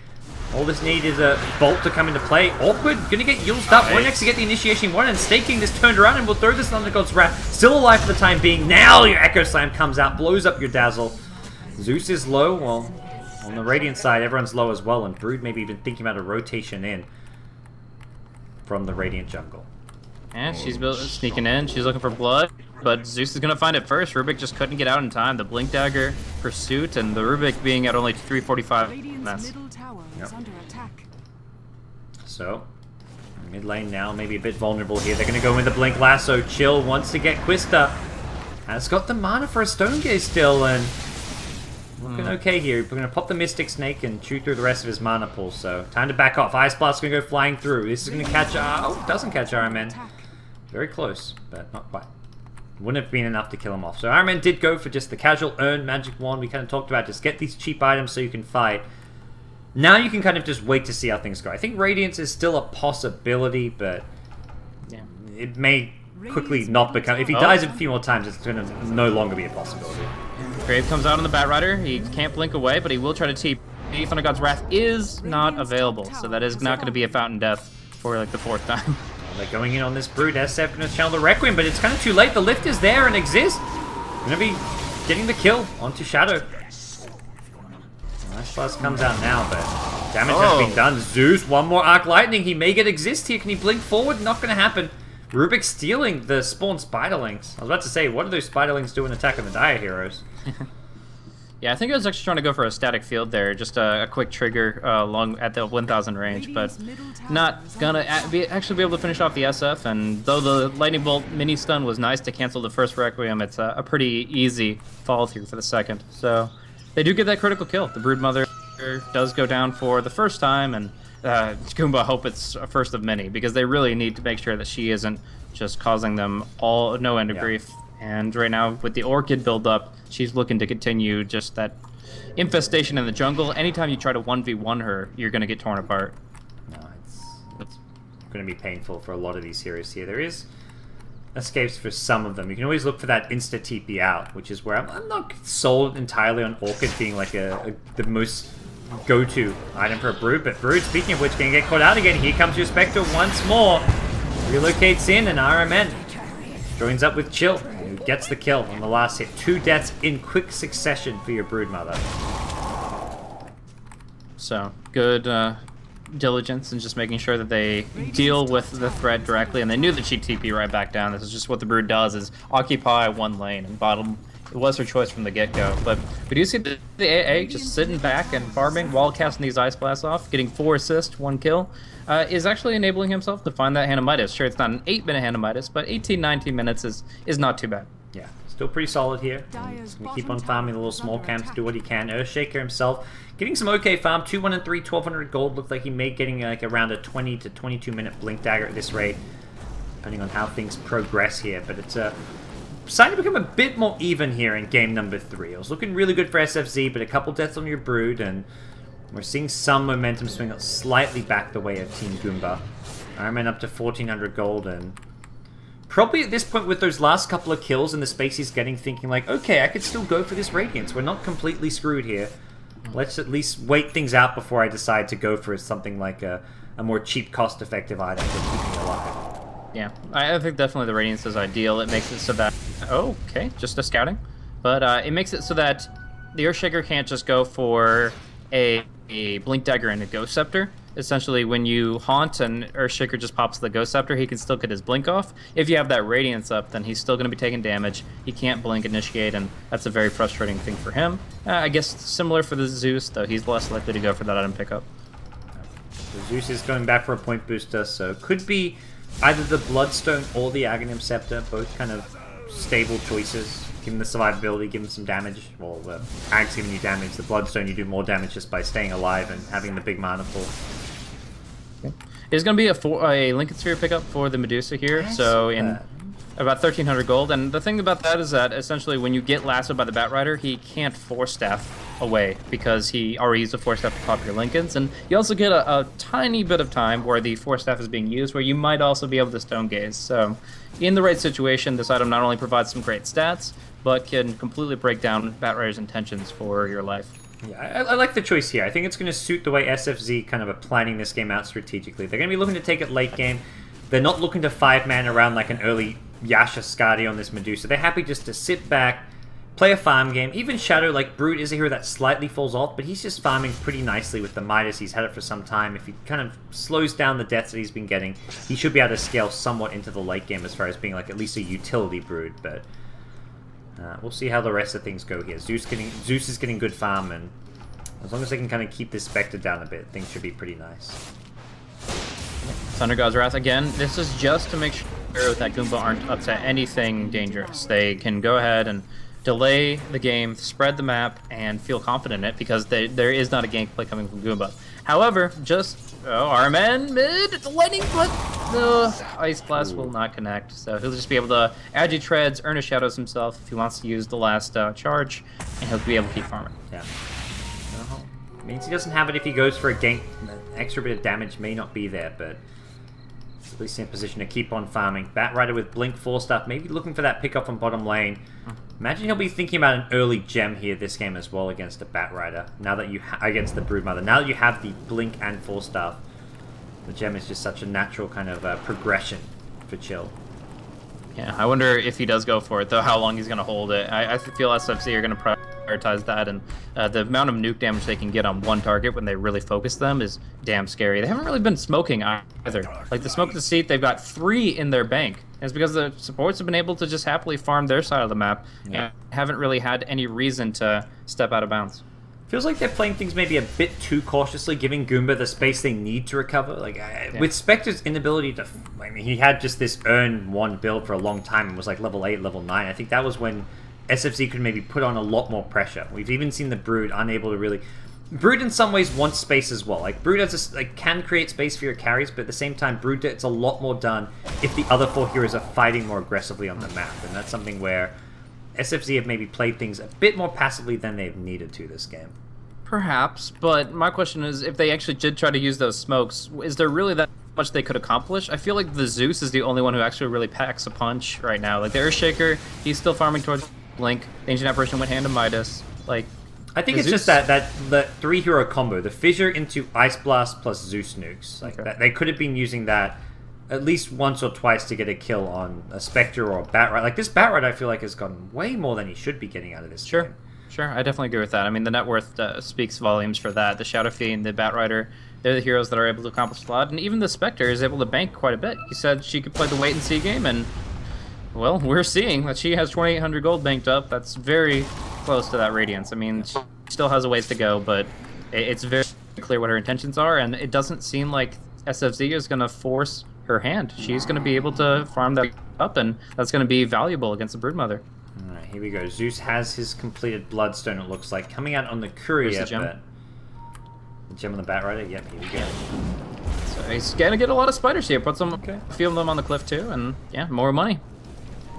All this need is a Bolt to come into play. Awkward, going to get Yuled up. One next to get the initiation one, and Staking this turned around, and we'll throw this on the God's Wrath. Still alive for the time being. Now your Echo Slam comes out, blows up your Dazzle. Zeus is low. Well, on the Radiant side, everyone's low as well, and Brood maybe even thinking about a rotation in from the Radiant jungle. And she's sneaking in. She's looking for blood, but Zeus is going to find it first. Rubik just couldn't get out in time. The Blink Dagger pursuit, and the Rubik being at only 345. That's under attack. So, mid lane now, maybe a bit vulnerable here. They're going to go in the Blink Lasso. Chill wants to get Quista. Has got the mana for a Stone Gaze still, and looking okay here. We're going to pop the Mystic Snake and chew through the rest of his mana pool, so time to back off. Ice Blast going to go flying through. This is going to catch... Oh, doesn't catch Iron Man. Very close, but not quite. Wouldn't have been enough to kill him off. So Iron Man did go for just the casual earned Magic Wand. We kind of talked about just get these cheap items so you can fight. Now you can kind of just wait to see how things go. I think Radiance is still a possibility, but it may quickly not become... If he dies a few more times, it's going to no longer be a possibility. Grave comes out on the Bat Rider. He can't blink away, but he will try to TP. Thunder God's Wrath is not available, so that is not going to be a Fountain Death for like the 4th time. They're going in on this Brood. SF going to channel the Requiem, but it's kind of too late. The lift is there and exists. Going to be getting the kill onto Shadow. Ice Blast comes out now, but damage has been done. Zeus, one more Arc Lightning. He may get exist here. Can he blink forward? Not going to happen. Rubik stealing the spawn Spiderlings. I was about to say, what do those Spiderlings do in Attack on the Dire Heroes? Yeah, I think I was actually trying to go for a static field there, just a quick trigger along at the 1000 range, but not gonna actually be able to finish off the SF. And though the Lightning Bolt mini stun was nice to cancel the first Requiem, it's a pretty easy follow through for the second. So they do get that critical kill. The Broodmother does go down for the first time, and Goomba hope it's a first of many, because they really need to make sure that she isn't just causing them no end of grief. And right now, with the Orchid build-up, she's looking to continue just that infestation in the jungle. Anytime you try to 1v1 her, you're going to get torn apart. No, it's going to be painful for a lot of these heroes here. There is escapes for some of them. You can always look for that insta-TP out, which is where I'm not sold entirely on Orchid being like the most go-to item for a Brood. But Brood, speaking of which, going to get caught out again. Here comes your Spectre once more. Relocates in, and RMN joins up with Chill, who gets the kill on the last hit. 2 deaths in quick succession for your Broodmother. So, good diligence and just making sure that they deal with the threat directly, and they knew that she'd TP right back down. This is just what the Brood does, is occupy one lane, and bottom it was her choice from the get-go. But we do see the AA just sitting back and farming while casting these Ice Blasts off, getting 4 assists, 1 kill, is actually enabling himself to find that Hand of Midas. Sure, it's not an 8-minute Hand of Midas, but 18, 19 minutes is not too bad. Yeah, still pretty solid here. He's going to keep on farming the little small camps, do what he can. Earthshaker himself getting some okay farm, 2-1 and 3, 1,200 gold. Looked like he may getting like around a 20 to 22 minute blink dagger at this rate, depending on how things progress here. But it's starting to become a bit more even here in game number 3. It was looking really good for SFZ, but a couple deaths on your Brood, and we're seeing some momentum swing up slightly back the way of Team Goomba. Iron Man up to 1,400 gold, and probably at this point with those last couple of kills and the space he's getting, thinking like, okay, I could still go for this Radiance. We're not completely screwed here. Let's at least wait things out before I decide to go for something like a more cheap, cost-effective item for keeping alive. Yeah, I think definitely the Radiance is ideal. It makes it so that... Oh, okay, just a scouting. But it makes it so that the Earthshaker can't just go for a Blink Dagger and a Ghost Scepter. Essentially, when you haunt and Earthshaker just pops the Ghost Scepter, he can still get his Blink off. If you have that Radiance up, then he's still going to be taking damage. He can't Blink Initiate, and that's a very frustrating thing for him. I guess similar for the Zeus, though he's less likely to go for that item pickup. The Zeus is going back for a point booster, so could be either the Bloodstone or the Aghanim Scepter, both kind of stable choices. Give him the survivability, give him some damage. Well, the Ag's giving you damage, the Bloodstone you do more damage just by staying alive and having the big mana pool. Okay. It's going to be a Lincoln Sphere pickup for the Medusa here, so in about 1,300 gold. And the thing about that is that essentially when you get lassoed by the Batrider, he can't Force Staff away because he already used a Force Staff to pop your Lincolns. And you also get a tiny bit of time where the Force Staff is being used, where you might also be able to Stone Gaze. So in the right situation, this item not only provides some great stats, but can completely break down Batrider's intentions for your life. Yeah, I like the choice here. I think it's going to suit the way SFZ kind of are planning this game out strategically. They're going to be looking to take it late game. They're not looking to 5-man around like an early Yasha Skadi on this Medusa. They're happy just to sit back, play a farm game. Even Shadow, like Brood, is a hero that slightly falls off, but he's just farming pretty nicely with the Midas. He's had it for some time. If he kind of slows down the deaths that he's been getting, he should be able to scale somewhat into the late game as far as being like at least a utility Brood, but we'll see how the rest of things go here. Zeus is getting good farm, and as long as they can kind of keep this Spectre down a bit, things should be pretty nice. Thunder God's Wrath again. This is just to make sure that Goomba aren't up to anything dangerous. They can go ahead and delay the game, spread the map, and feel confident in it because there is not a gameplay coming from Goomba. However, RMN mid lightning, but the Ice Blast will not connect. So he'll just be able to Agi Treads, earn a Shadows himself if he wants to use the last charge, and he'll be able to keep farming. Yeah. Means he doesn't have it if he goes for a gank. An extra bit of damage may not be there, but at least in a position to keep on farming. Batrider with Blink 4 stuff, maybe looking for that pickup on bottom lane. Imagine he'll be thinking about an early gem here this game as well against a Batrider. Now that you against the Broodmother. Now that you have the Blink and 4 stuff, the gem is just such a natural kind of progression for Chill. Yeah, I wonder if he does go for it, though, how long he's going to hold it. I feel SFC are going to prioritize that, and the amount of nuke damage they can get on one target when they really focus them is damn scary. They haven't really been smoking either. Like, the Smoke Deceit, they've got 3 in their bank. And it's because the supports have been able to just happily farm their side of the map and haven't really had any reason to step out of bounds. Feels like they're playing things maybe a bit too cautiously, giving Goomba the space they need to recover. Like with Spectre's inability to, I mean, he had just this earn 1 build for a long time and was like level 8, level 9. I think that was when SFZ could maybe put on a lot more pressure. We've even seen the Brood unable to really. Brood in some ways wants space as well. Like Brood has can create space for your carries, but at the same time, Brood gets a lot more done if the other 4 heroes are fighting more aggressively on the map, and that's something where SFZ have maybe played things a bit more passively than they've needed to this game. Perhaps, but my question is, if they actually did try to use those smokes, is there really that much they could accomplish? I feel like the Zeus is the only one who actually really packs a punch right now. Like the Earthshaker, he's still farming towards Blink. The Ancient Apparition went Hand of Midas. Like, I think it's Zeus, just that 3-hero combo, the Fissure into Ice Blast plus Zeus nukes. Like that, they could have been using that at least once or twice to get a kill on a Spectre or a Batrider. Like this Batrider, I feel like has gotten way more than he should be getting out of this game. Sure, I definitely agree with that. I mean, the net worth speaks volumes for that. The Shadow Fiend, the Batrider, they're the heroes that are able to accomplish a lot, and even the Spectre is able to bank quite a bit. You said she could play the wait-and-see game, and well, we're seeing that she has 2,800 gold banked up. That's very close to that Radiance. I mean, she still has a ways to go, but it's very clear what her intentions are, and it doesn't seem like SFZ is going to force her hand. She's going to be able to farm that up, and that's going to be valuable against the Broodmother. Alright, here we go. Zeus has his completed Bloodstone, it looks like. Coming out on the Courier, but... The gem on the Batrider? Yep, here we go. So he's going to get a lot of spiders here. Puts them, a few of them on the cliff too, and yeah, more money.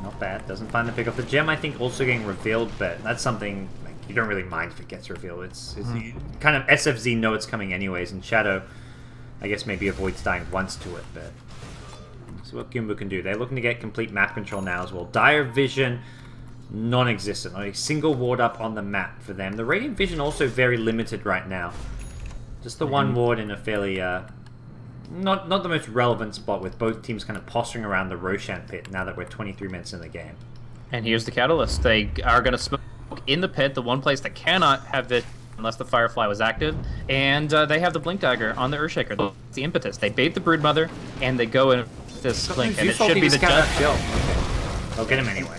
Not bad. Doesn't find the pick off. The gem, I think, also getting revealed, but that's something like, you don't really mind if it gets revealed. It's kind of SFZ know it's coming anyways, and Shadow, I guess, maybe avoids dying once to it, but... See what Goomba can do. They're looking to get complete map control now as well. Dire Vision, non-existent. Not a single ward up on the map for them. The Radiant Vision also very limited right now. Just the one ward in a fairly... Not the most relevant spot, with both teams kind of posturing around the Roshan pit now that we're 23 minutes in the game. And here's the catalyst. They are going to smoke in the pit, the one place that cannot have this unless the Firefly was active, and they have the Blink Dagger on the Earthshaker. That's the impetus. They bait the Broodmother, and they go in this Blink, and it should be the gem. Okay. They'll get him anyway.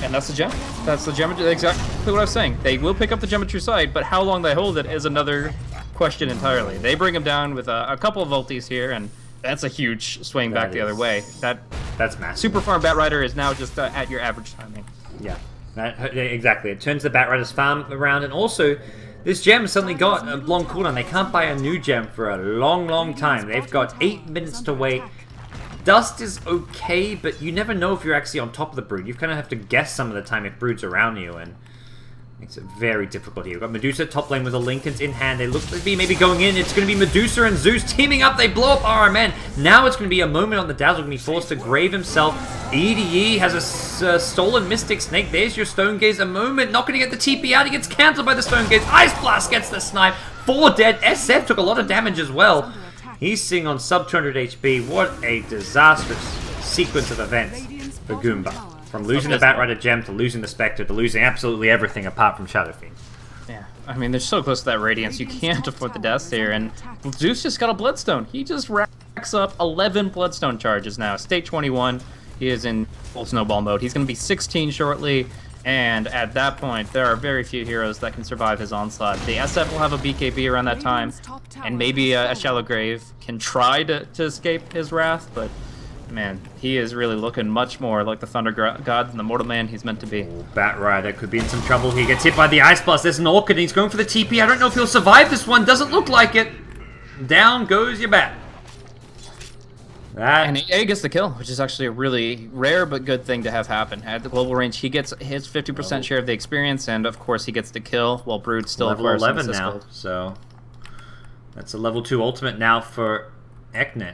And that's the gem. That's the Geometry. Exactly what I was saying. They will pick up the Geometry side, but how long they hold it is another question entirely. They bring him down with a couple of ultis here, and that's a huge swing back the other way. That's massive. Super Farm Batrider is now just at your average timing. Yeah, exactly. It turns the Batrider's farm around, and also this gem suddenly got a long cooldown. They can't buy a new gem for a long time. They've got 8 minutes to wait. Dust is okay, but you never know if you're actually on top of the Brood. You kind of have to guess some of the time if Brood's around you, and makes it very difficult here. We've got Medusa top lane with the Lincolns in hand. They look to be maybe going in. It's going to be Medusa and Zeus teaming up. They blow up RMN. Now it's going to be a moment on the Dazzle. Going to be forced to grave himself. EDE has a stolen Mystic Snake. There's your Stone Gaze. A moment. Not going to get the TP out. He gets cancelled by the Stone Gaze. Ice Blast gets the snipe. 4 dead. SF took a lot of damage as well. He's sitting on sub 200 HP. What a disastrous sequence of events for Goomba. From losing the Batrider gem to losing the Spectre to losing absolutely everything apart from Shadow Fiend. Yeah, I mean, they're so close to that Radiance, you can't afford the deaths here, and Zeus just got a Bloodstone. He just racks up 11 Bloodstone charges now. State 21, he is in full snowball mode. He's going to be 16 shortly, and at that point, there are very few heroes that can survive his onslaught. The SF will have a BKB around that time, and maybe a Shallow Grave can try to escape his wrath, but man, he is really looking much more like the Thunder God than the Mortal Man he's meant to be. Oh, Batrider could be in some trouble. He gets hit by the Ice Blast. There's an Orchid, and he's going for the TP. I don't know if he'll survive this one. Doesn't look like it. Down goes your Bat. And he gets the kill, which is actually a really rare but good thing to have happen. At the global range, he gets his 50% share of the experience, and of course he gets the kill, while Brood still level 11 now. So that's a level 2 ultimate now for Eknet.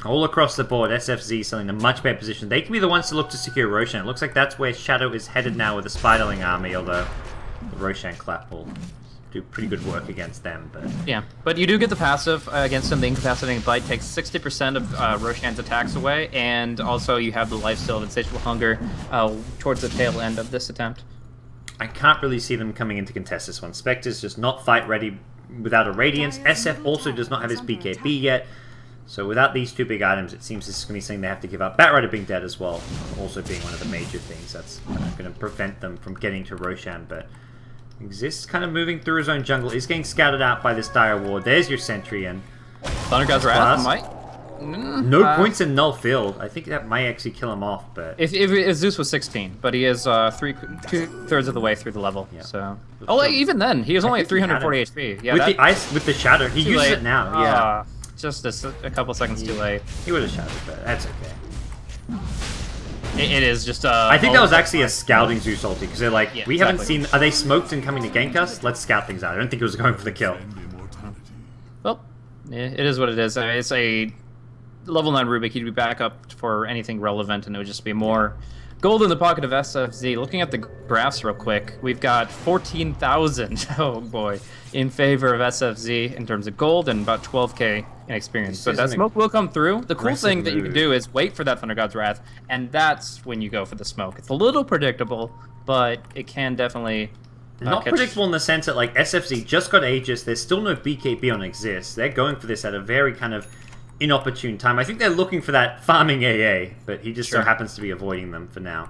All across the board, SFZ selling in a much better position. They can be the ones to look to secure Roshan. It looks like that's where Shadow is headed now with the Spiderling army, although the Roshan clap will do pretty good work against them. But yeah, but you do get the passive against him. The Incapacitating Bite takes 60% of Roshan's attacks away, and also you have the Lifesteal of Insatiable Hunger towards the tail end of this attempt. I can't really see them coming in to contest this one. Spectre's just not fight ready without a Radiance. SF also does not have his BKB yet. So without these 2 big items, it seems this is going to be something they have to give up. Batrider being dead as well, also being one of the major things that's going to prevent them from getting to Roshan. But Exists kind of moving through his own jungle. He's getting scouted out by this dire ward. There's your sentry, and Thunder God's Wrath might. No points in null field. I think that might actually kill him off, but if Zeus was 16, but he is 2/3 of the way through the level. Yeah. So even then, he is only at 340 HP. Yeah, with the ice, with the shatter, he uses it now. Yeah, just a couple seconds too late. He would have shattered, but that's okay. It is just I think that was actually a scouting Zeus ulti, because they're like, we haven't seen. Are they smoked and coming to gank us? Let's scout things out. I don't think it was going for the kill. Well, it is what it is. It's a level 9 Rubik. He'd be back up for anything relevant, and it would just be more gold in the pocket of SFZ. Looking at the graphs real quick, we've got 14,000, oh boy, in favor of SFZ in terms of gold, and about 12k in experience. So that smoke will come through. The cool thing that you can do is wait for that Thunder God's Wrath, and that's when you go for the smoke. It's a little predictable, but it can definitely not predictable in the sense that, like, SFZ just got Aegis, there's still no BKB on Exist. They're going for this at a very kind of inopportune time. I think they're looking for that farming AA, but he just so happens to be avoiding them for now.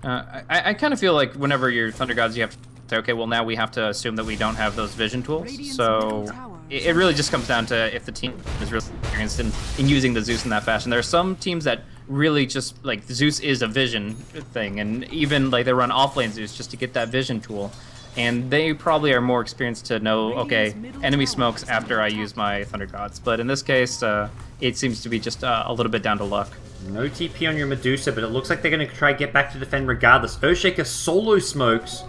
I kind of feel like whenever you're Thunder Gods, you have to say, okay, well now we have to assume that we don't have those vision tools. So it really just comes down to if the team is really experienced in using the Zeus in that fashion. There are some teams that really just, like, Zeus is a vision thing, and even, like, they run offlane Zeus just to get that vision tool. And they probably are more experienced to know, okay, enemy smokes after I use my Thunder Gods. But in this case, it seems to be just a little bit down to luck. No TP on your Medusa, but it looks like they're going to try to get back to defend regardless. Earthshaker solo smokes.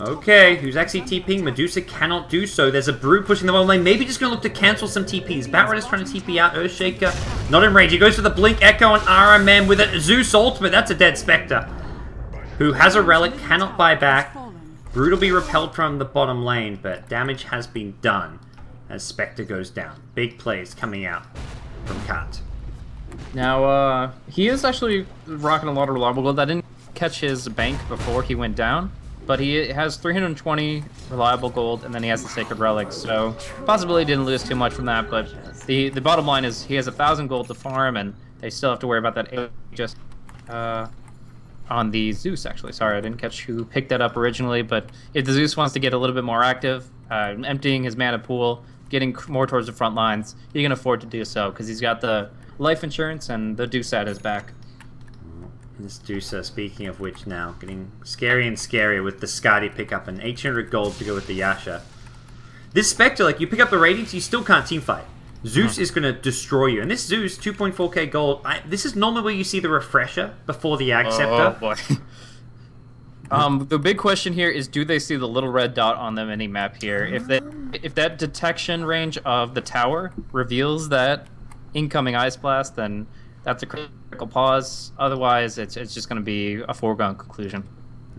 Okay, who's actually TPing? Medusa cannot do so. There's a Brood pushing the bottom lane. Maybe just going to look to cancel some TPs. Batrider is trying to TP out. Earthshaker not in range. He goes for the Blink Echo on RMM with a Zeus ultimate. That's a dead Spectre. Who has a relic, cannot buy back. Brood will be repelled from the bottom lane, but damage has been done as Spectre goes down. Big plays coming out from Kat. Now, he is actually rocking a lot of reliable gold. I didn't catch his bank before he went down, but he has 320 reliable gold, and then he has the Sacred Relics, so possibly didn't lose too much from that, but the bottom line is he has 1,000 gold to farm, and they still have to worry about that just on the Zeus, actually. Sorry, I didn't catch who picked that up originally, but if the Zeus wants to get a little bit more active, emptying his mana pool, getting more towards the front lines, he can afford to do so, because he's got the life insurance and the Deuce at his back. This Deucer, speaking of which now, getting scary and scarier with the Skadi pickup and 800 gold to go with the Yasha. This Spectre, like, you pick up the Radiance, you still can't teamfight. Zeus is going to destroy you. And this Zeus, 2.4k gold, this is normally where you see the refresher before the Ag Scepter. Oh, boy. The big question here is, do they see the little red dot on the mini-map here? If that detection range of the tower reveals that incoming Ice Blast, then that's a critical pause. Otherwise, it's just going to be a foregone conclusion.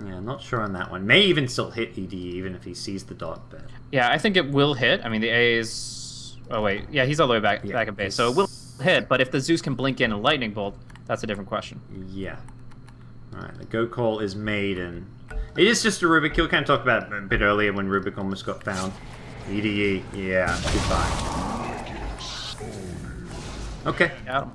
Yeah, not sure on that one. May even still hit ED even if he sees the dot. But yeah, I think it will hit. I mean, the A is... Oh, wait. Yeah, he's all the way back at base. So it will hit, but if the Zeus can blink in a Lightning Bolt, that's a different question. Yeah. Alright, the go call is made, and it is just a Rubik kill. Kind of talked about it a bit earlier when Rubik almost got found. EDE, yeah, goodbye. Okay, Yeah.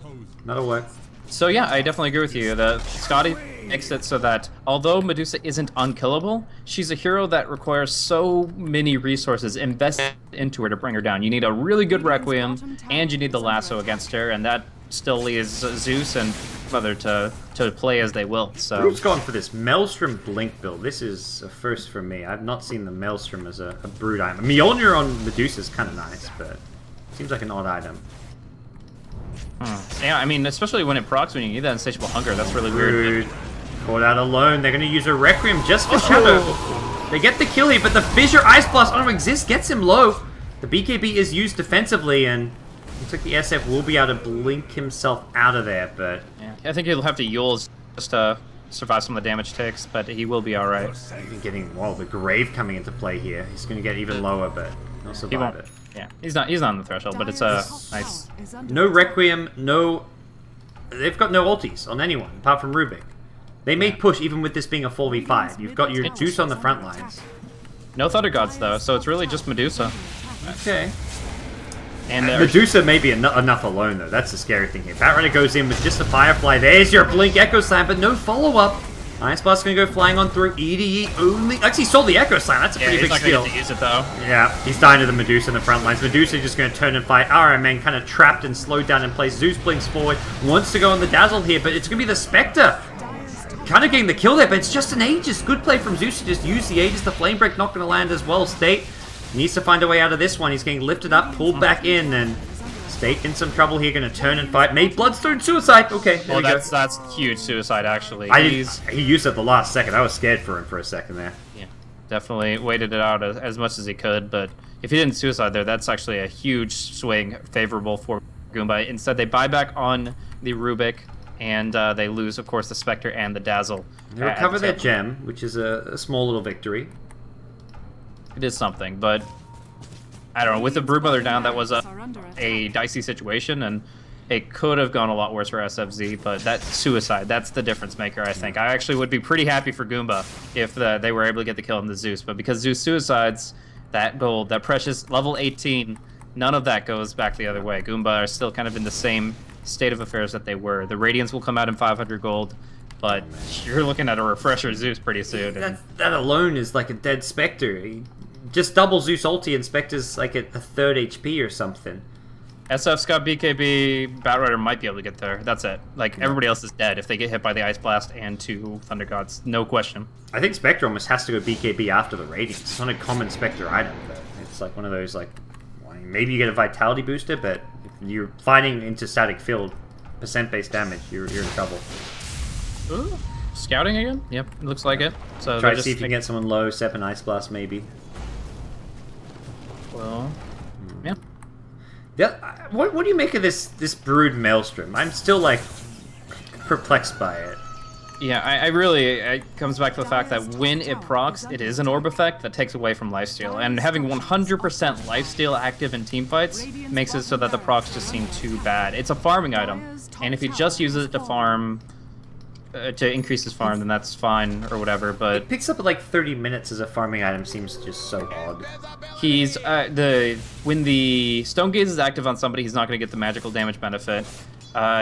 that'll work. So yeah, I definitely agree with you. The Scotty makes it so that although Medusa isn't unkillable, she's a hero that requires so many resources invested into her to bring her down. You need a really good Requiem, and you need the lasso against her, and that still leaves Zeus and Mother to play as they will. So Who's gone for this Maelstrom Blink build? This is a first for me. I've not seen the Maelstrom as a Brood item. Mjolnir on Medusa is kind of nice, but seems like an odd item. Yeah, I mean, especially when it procs when you need that Insatiable Hunger, that's really Brood weird. caught out alone. They're going to use a Requiem just for Shadow. They get the kill here, but the Fissure Ice Blast on him exists, gets him low. The BKB is used defensively, and looks like the SF will be able to blink himself out of there, but... Yeah, I think he'll have to Yules just to survive some of the damage takes, but he will be alright. Even getting, well, the Grave coming into play here. He's going to get even lower, but he'll survive it. Yeah, he's not on the threshold, but it's a nice... No Requiem, no... They've got no ultis on anyone, apart from Rubik. They may push even with this being a 4v5. You've got your Zeus on the front lines. No Thunder Gods, though, so it's really just Medusa. Okay. And Medusa may be enough alone, though. That's the scary thing here. Batrider goes in with just a Firefly. There's your Blink Echo Slam, but no follow-up. Ice Blast's going to go flying on through. EDE only... Actually, sold the Echo Slam. That's a pretty big steal. He's not going to use it, though. Yeah, he's dying to the Medusa in the front lines. Medusa just going to turn and fight. RMN kind of trapped and slowed down in place. Zeus blinks forward. Wants to go on the Dazzle here, but it's going to be the Spectre. Kind of getting the kill there, but it's just an Aegis. Good play from Zeus to just use the Aegis. The Flame Break not going to land as well. State needs to find a way out of this one. He's getting lifted up, pulled back in, and... State in some trouble here, going to turn and fight. Made Bloodstone Suicide. Okay, there we go. That's huge suicide, actually. He used it the last second. I was scared for him for a second there. Yeah, definitely waited it out as much as he could, but if he didn't suicide there, that's actually a huge swing favorable for Goomba. Instead, they buy back on the Rubik, and they lose, of course, the Spectre and the Dazzle. They recover their gem, which is a small little victory. It is something, but... I don't know, with the Broodmother down, that was a dicey situation, and it could have gone a lot worse for SFZ, but that suicide, that's the difference maker, I think. I actually would be pretty happy for Goomba if they were able to get the kill on the Zeus, but because Zeus suicides, that gold, that precious level 18 None of that goes back the other way. Goomba are still kind of in the same state of affairs that they were. The Radiants will come out in 500 gold, but you're looking at a refresher Zeus pretty soon. That alone is like a dead Spectre. Just double Zeus ulti and Spectre's like a third HP or something. SF's got BKB, Batrider might be able to get there. That's it. Like, everybody else is dead if they get hit by the Ice Blast and 2 Thunder Gods. No question. I think Spectre almost has to go BKB after the Radiance. It's not a common Spectre item, but it's like one of those, like, maybe you get a Vitality booster, but if you're fighting into static field, percent-based damage, you're in trouble. Ooh. Scouting again? Yep, looks like it. So try to see if you can get someone low, 7 Ice Blast maybe. Well, yeah. Yeah, what do you make of this Brood Maelstrom? I'm still, like, perplexed by it. Yeah, I really... It comes back to the fact that when it procs, it is an orb effect that takes away from lifesteal. And having 100% lifesteal active in teamfights makes it so that the procs just seem too bad. It's a farming item, and if he just uses it to farm... to increase his farm, then that's fine, or whatever, but... It picks up at like 30 minutes as a farming item, seems just so odd. He's, when the Stone Gaze is active on somebody, he's not going to get the magical damage benefit.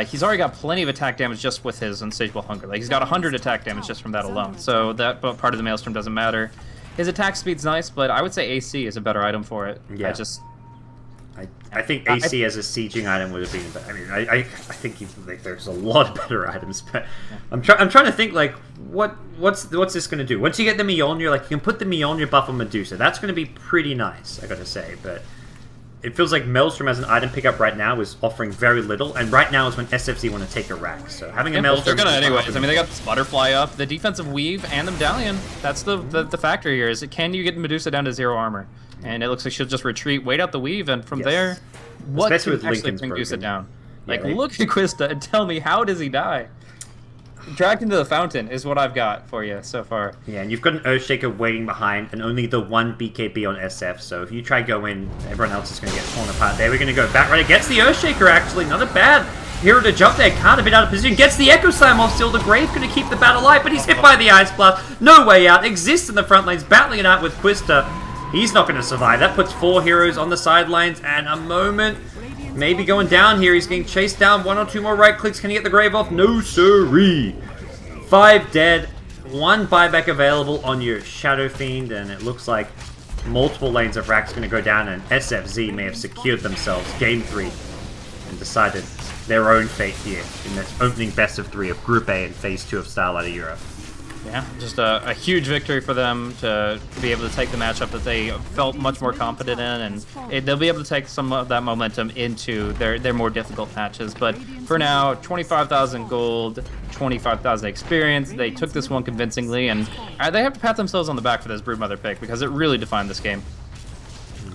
He's already got plenty of attack damage just with his Insatiable Hunger. Like, he's got 100 attack damage just from that alone, so that part of the Maelstrom doesn't matter. His attack speed's nice, but I would say AC is a better item for it. Yeah. I think AC as a sieging item would have been better. I mean, I think like, there's a lot of better items, but I'm trying to think like what's this going to do? Once you get the Mjolnir, like you can put the Mjolnir buff on Medusa. That's going to be pretty nice, I gotta say. But it feels like Maelstrom as an item pickup right now is offering very little, and right now is when SFZ want to take a rack. So having a Maelstrom, they're gonna anyways. I mean, they got this butterfly up, the defensive weave, and the medallion. That's the factor here. Is can you get Medusa down to 0 armor? And it looks like she'll just retreat, wait out the weave, and from there, what can actually bring Medusa down? Like, look at Quista and tell me, how does he die? Dragged into the fountain is what I've got for you so far. Yeah, and you've got an Earthshaker waiting behind, and only the 1 BKB on SF, so if you try go in, everyone else is going to get torn apart. There we're going to go. Batrider gets the Earthshaker, actually. Not a bad hero to jump there. Can't have been out of position. Gets the Echo Slam while still the Grave going to keep the battle alive, but he's hit by the Ice Blast. No way out. Exists in the front lanes, battling it out with Quista. He's not going to survive. That puts 4 heroes on the sidelines, and a moment. Maybe going down here. He's getting chased down. 1 or 2 more right clicks. Can he get the Grave off? No, sirree. 5 dead. 1 buyback available on your Shadow Fiend, and it looks like multiple lanes of racks going to go down, and SFZ may have secured themselves Game 3 and decided their own fate here in this opening best of 3 of Group A in Phase 2 of Starlight of Europe. Yeah, just a huge victory for them to be able to take the matchup that they felt much more confident in, and they'll be able to take some of that momentum into their more difficult matches. But for now, 25,000 gold, 25,000 experience. They took this one convincingly, and they have to pat themselves on the back for this Broodmother pick because it really defined this game.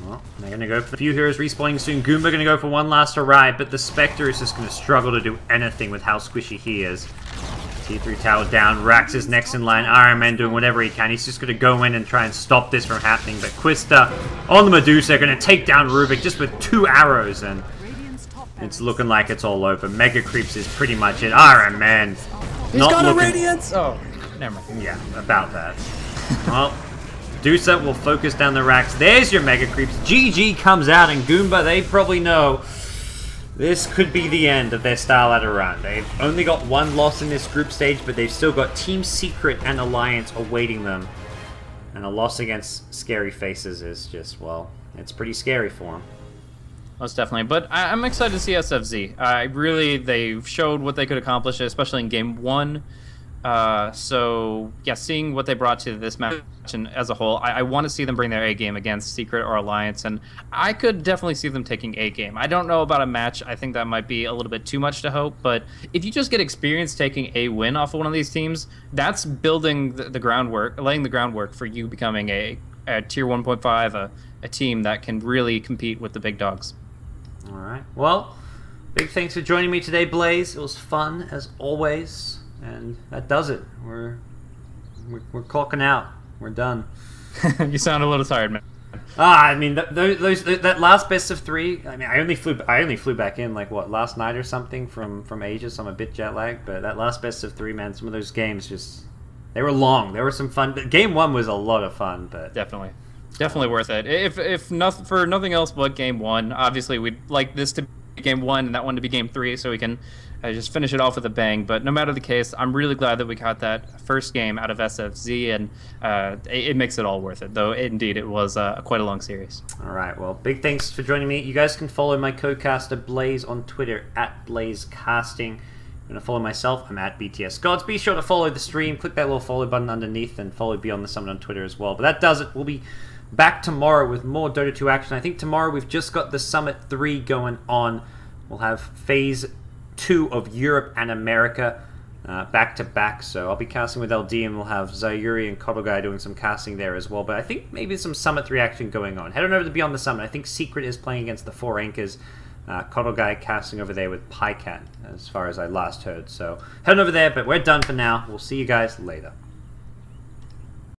Well, they're going to go for the few heroes respawning soon. Goomba going to go for one last hurrah, but the Spectre is just going to struggle to do anything with how squishy he is. T3 tower down, Rax is next in line, Iron Man doing whatever he can. He's just going to go in and try and stop this from happening, but Quista on the Medusa going to take down Rubik just with 2 arrows, and it's looking like it's all over. Mega Creeps is pretty much it. Iron Man He's got a Radiance! Oh, never mind. Yeah, about that. Well, Medusa will focus down the Rax. There's your Mega Creeps. GG comes out, and Goomba, they probably know this could be the end of their Starladder run. They've only got 1 loss in this group stage, but they've still got Team Secret and Alliance awaiting them. And a loss against Scary Faces is just, well, it's pretty scary for them. Most definitely. But I'm excited to see SFZ. They showed what they could accomplish, especially in Game 1. So, yeah, seeing what they brought to this match and as a whole, I want to see them bring their A game against Secret or Alliance, and I could definitely see them taking A game. I don't know about a match. I think that might be a little bit too much to hope, but if you just get experience taking a win off of one of these teams, that's building the groundwork, laying the groundwork for you becoming a Tier 1.5, a team that can really compete with the big dogs. All right. Well, big thanks for joining me today, Blaze. It was fun, as always. And that does it. We're clocking out. We're done. You sound a little tired, man. I mean, that last best of 3. I mean, I only flew back in like what, last night or something from Asia, so I'm a bit jet lagged. But that last best of 3, man, some of those games just, they were long. There were some fun. But Game 1 was a lot of fun, but definitely. Definitely worth it. If nothing for nothing else but game 1. Obviously, we'd like this to be game 1 and that one to be game 3, so we can just finish it off with a bang. But no matter the case, I'm really glad that we got that first game out of SFZ, and it makes it all worth it. Though indeed, it was quite a long series. All right. Well, big thanks for joining me. You guys can follow my co-caster Blaze on Twitter at BlazeCasting. You're going to follow myself. I'm at BTS Gods. Be sure to follow the stream. Click that little follow button underneath and follow Beyond the Summit on Twitter as well. But that does it. We'll be back tomorrow with more Dota 2 action. I think tomorrow we've just got the Summit 3 going on. We'll have Phase 2 of Europe and America back to back. So I'll be casting with LD, and we'll have Zayuri and Kotal Guy doing some casting there as well. But I think maybe some Summit 3 action going on. Head on over to Beyond the Summit. I think Secret is playing against the 4 Anchors. Kotal Guy casting over there with Pycan, as far as I last heard. So head on over there, but we're done for now. We'll see you guys later.